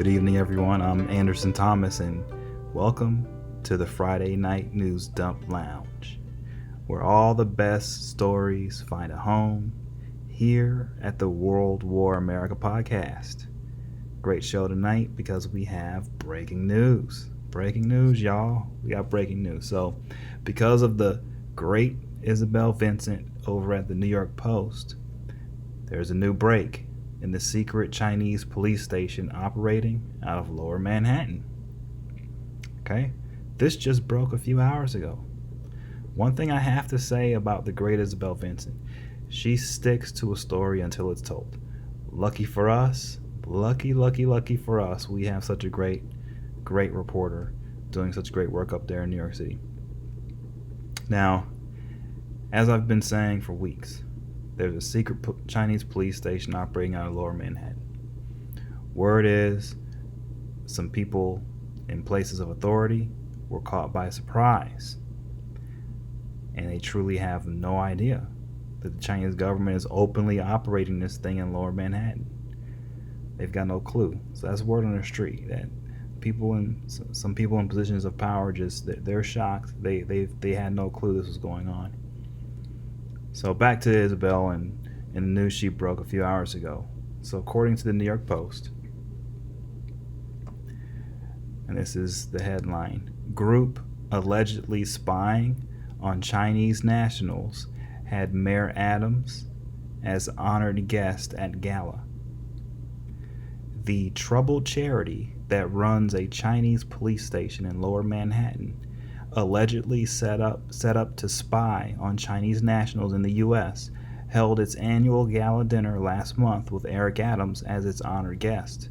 Good evening, everyone. I'm Anderson Thomas, and welcome to the Friday Night News Dump Lounge, where all the best stories find a home here at the World War America podcast. Great show tonight because we have breaking news. Breaking news, y'all. We got breaking news. So, because of the great Isabel Vincent over at the New York Post, there's a new break in the secret Chinese police station operating out of Lower Manhattan. Okay? This just broke a few hours ago. One thing I have to say about the great Isabel Vincent, she sticks to a story until it's told. Lucky for us, lucky for us, we have such a great reporter doing such great work up there in New York City. Now, as I've been saying for weeks, there's a secret Chinese police station operating out of Lower Manhattan. Word is, some people in places of authority were caught by surprise, and they truly have no idea that the Chinese government is openly operating this thing in Lower Manhattan. They've got no clue. So that's word on the street that some people in positions of power they're shocked. They had no clue this was going on. So back to Isabel and the news she broke a few hours ago. So according to the New York Post, and this is the headline, group allegedly spying on Chinese nationals had Mayor Adams as honored guest at gala. The troubled charity that runs a Chinese police station in Lower Manhattan allegedly set up to spy on Chinese nationals in the U.S., held its annual gala dinner last month with Eric Adams as its honored guest.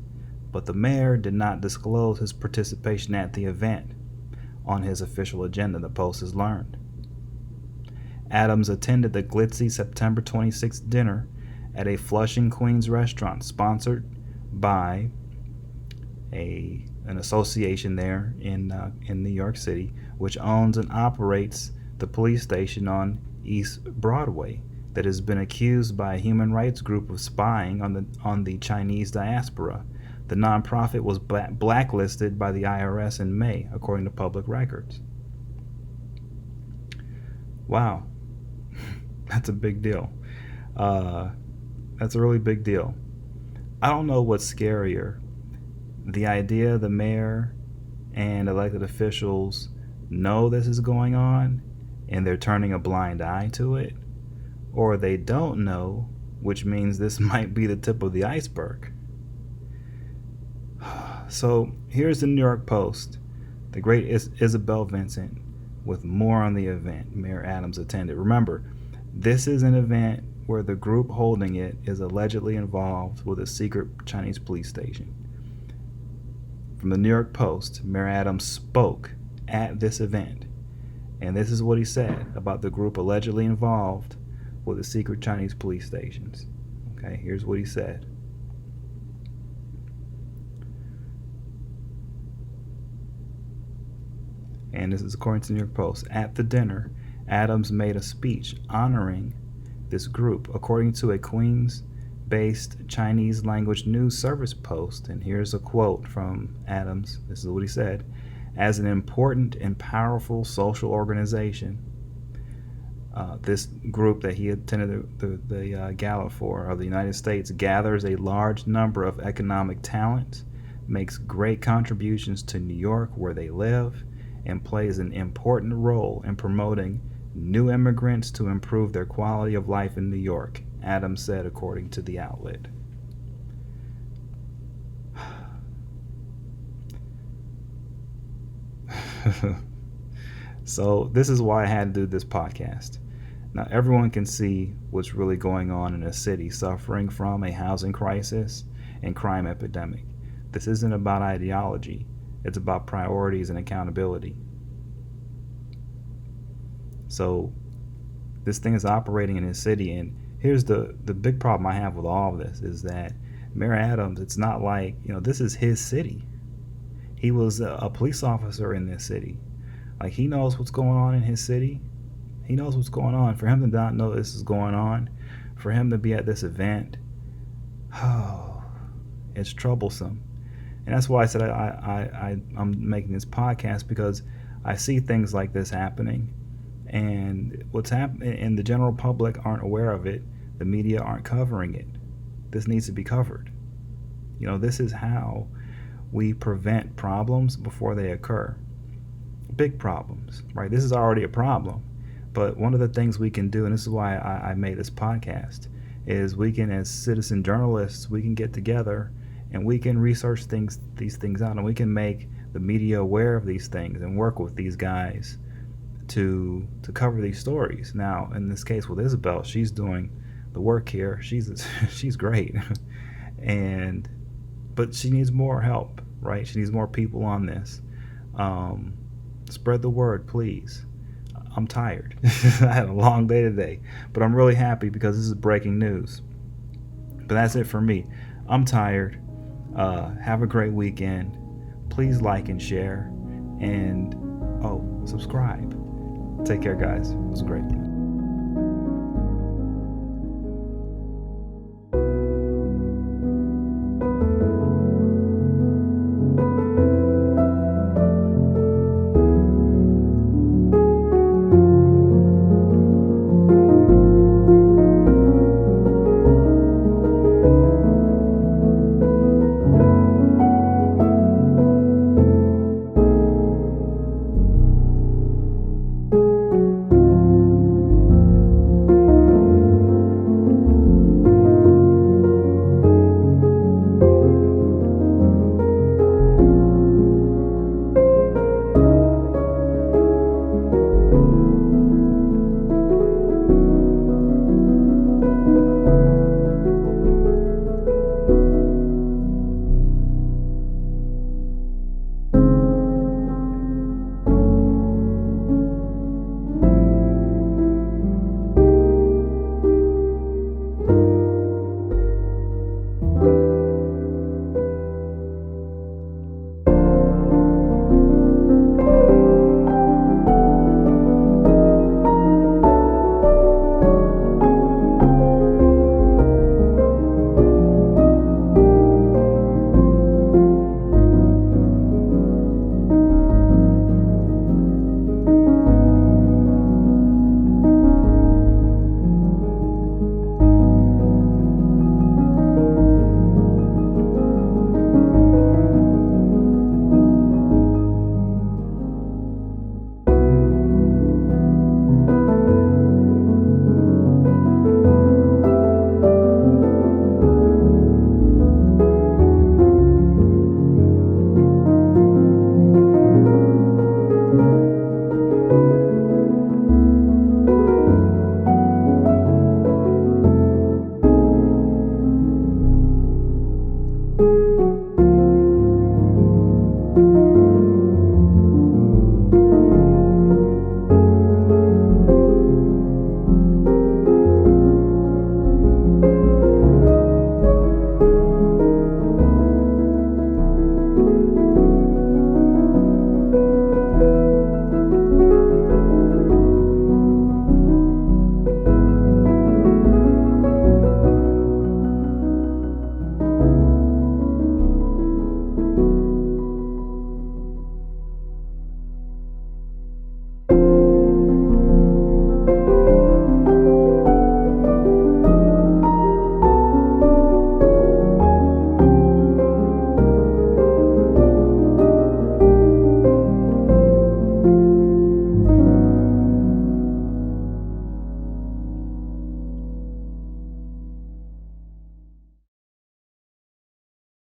But the mayor did not disclose his participation at the event on his official agenda, the Post has learned. Adams attended the glitzy September 26th dinner at a Flushing, Queens restaurant sponsored by an association there in New York City, which owns and operates the police station on East Broadway that has been accused by a human rights group of spying on the Chinese diaspora. The nonprofit was blacklisted by the IRS in May, according to public records. Wow, that's a big deal. That's a really big deal. I don't know what's scarier, the idea the mayor and elected officials know this is going on and they're turning a blind eye to it, or they don't know, which means this might be the tip of the iceberg. So here's the New York Post, the great Isabel Vincent, with more on the event Mayor Adams attended. Remember, this is an event where the group holding it is allegedly involved with a secret Chinese police station. From the New York Post, Mayor Adams spoke at this event, and this is what he said about the group allegedly involved with the secret Chinese police stations. Okay, here's what he said. And this is according to the New York Post. At the dinner, Adams made a speech honoring this group, according to a Queens-based Chinese language news service post. And here's a quote from Adams. This is what he said. As an important and powerful social organization, this group that he attended the gala for of the United States gathers a large number of economic talent, makes great contributions to New York where they live, and plays an important role in promoting new immigrants to improve their quality of life in New York, Adams said, according to the outlet. So this is why I had to do this podcast. Now everyone can see what's really going on in a city suffering from a housing crisis and crime epidemic. This isn't about ideology. It's about priorities and accountability. So this thing is operating in his city, and here's the big problem I have with all of this is that Mayor Adams, it's not like, this is his city. He was a police officer in this city. Like, he knows what's going on in his city. He knows what's going on. For him to not know this is going on, for him to be at this event, oh, it's troublesome. And that's why I said I'm making this podcast, because I see things like this happening, and what's happening, and the general public aren't aware of it. The media aren't covering it. This needs to be covered. This is how we prevent problems before they occur. Big problems, right? This is already a problem. But one of the things we can do, and this is why I made this podcast, is we can, as citizen journalists, we can get together and we can research these things out, and we can make the media aware of these things and work with these guys to cover these stories. Now, in this case with Isabel, she's doing the work here. She's great, but she needs more help, right? She needs more people on this. Spread the word, please. I'm tired. I had a long day today, but I'm really happy because this is breaking news. But that's it for me. I'm tired. Have a great weekend. Please like and share, and subscribe. Take care, guys. It was great.